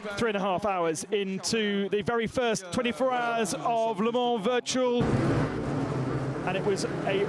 3.5 hours into the very first 24 hours of Le Mans Virtual, and it was a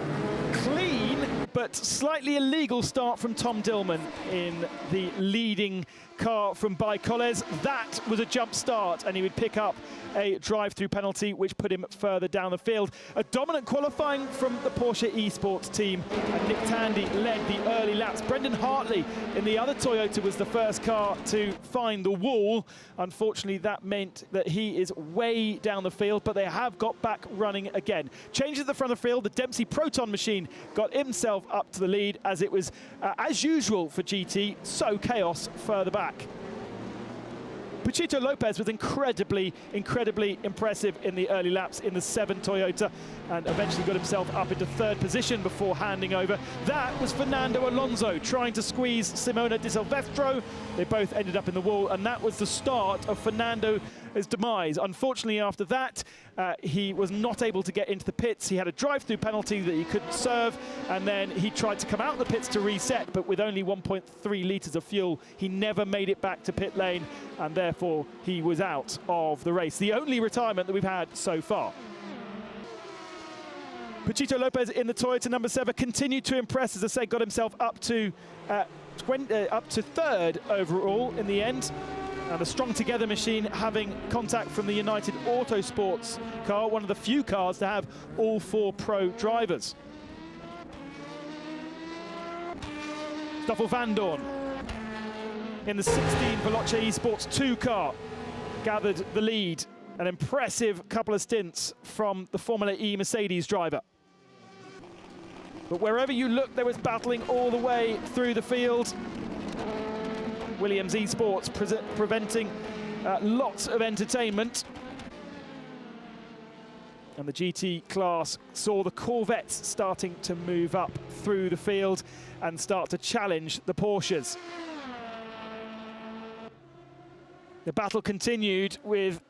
clean but slightly illegal start from Tom Dillman in the leading car from Baicoles. That was a jump start, and he would pick up a drive-through penalty, which put him further down the field. A dominant qualifying from the Porsche eSports team, and Nick Tandy led the early laps. Brendan Hartley in the other Toyota was the first car to find the wall. Unfortunately, that meant that he is way down the field, but they have got back running again. Changes at the front of the field. The Dempsey Proton machine got himself up to the lead, as it was, as usual for GT, so chaos further back. Paquito Lopez was incredibly impressive in the early laps in the 7 Toyota, and eventually got himself up into 3rd position before handing over. That was Fernando Alonso trying to squeeze Simona Di Silvestro. They both ended up in the wall, and that was the start of Fernando's demise. Unfortunately, after that, he was not able to get into the pits. He had a drive-through penalty that he couldn't serve, and then he tried to come out of the pits to reset, but with only 1.3 litres of fuel, he never made it back to pit lane, and therefore he was out of the race. The only retirement that we've had so far. Paquito Lopez in the Toyota number 7 continued to impress, as I say, got himself up to 3rd overall in the end. And the Strong Together machine having contact from the United Autosports car, one of the few cars to have all 4 pro drivers. Stoffel Vandoorne in the 16 Veloce eSports 2 car gathered the lead. An impressive couple of stints from the Formula E Mercedes driver. But wherever you look, there was battling all the way through the field. Williams eSports preventing lots of entertainment. And the GT class saw the Corvettes starting to move up through the field and start to challenge the Porsches. The battle continued with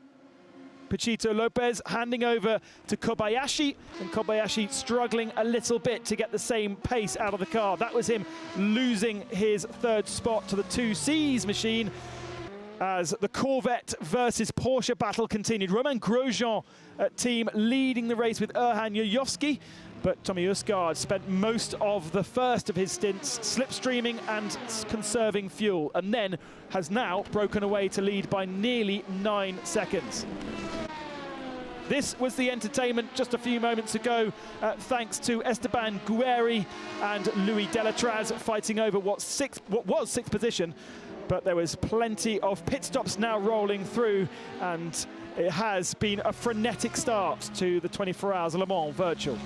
Paquito Lopez handing over to Kobayashi, and Kobayashi struggling a little bit to get the same pace out of the car. That was him losing his 3rd spot to the 2Cs machine as the Corvette versus Porsche battle continued. Romain Grosjean team leading the race with Erhan Yuyovsky, but Tommy Usgaard spent most of the first of his stints slipstreaming and conserving fuel, and then has now broken away to lead by nearly 9 seconds. This was the entertainment just a few moments ago, thanks to Esteban Guerri and Louis Delatraz fighting over what was 6th position, but there was plenty of pit stops now rolling through, and it has been a frenetic start to the 24 Hours Le Mans Virtual.